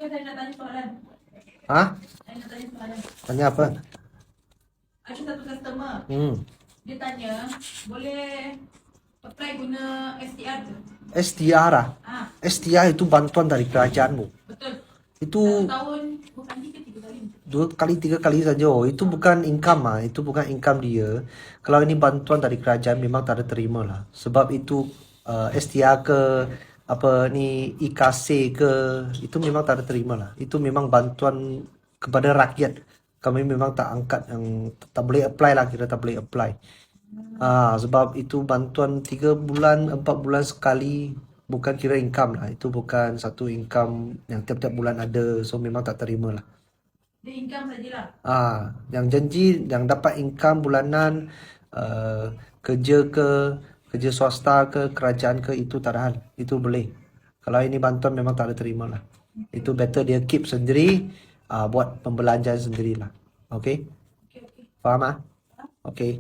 saya nak tanya soalan. Ha? Saya nak tanya soalan. Tanya apa? Ada satu customer. Hmm. Dia tanya, boleh apply guna STR ke? STR ah? Ah, STR itu bantuan dari kerajaanmu. betul. Itu 1 tahun, bukan 3 kali. 2 kali 3 kali saja. Oh, itu bukan income ah, itu bukan income dia. Kalau ini bantuan dari kerajaan memang tak ada terima lah. Sebab itu STR ke apa ni IKC ke itu memang tak ada terima lah. Itu memang bantuan kepada rakyat. Kami memang tak angkat yang tak boleh apply lah, kira tak boleh apply. Sebab itu bantuan 3 bulan, 4 bulan sekali, bukan kira income lah. Itu bukan satu income yang tiap-tiap bulan ada. So memang tak terima lah. Dia income sajalah. Yang janji yang dapat income bulanan, kerja swasta ke, kerajaan ke, itu tak ada hal. Itu boleh. Kalau ini bantuan memang tak ada terima lah. Itu better dia keep sendiri, buat pembelanjaan sendirilah. Okay? Okey. Faham ah? Okay.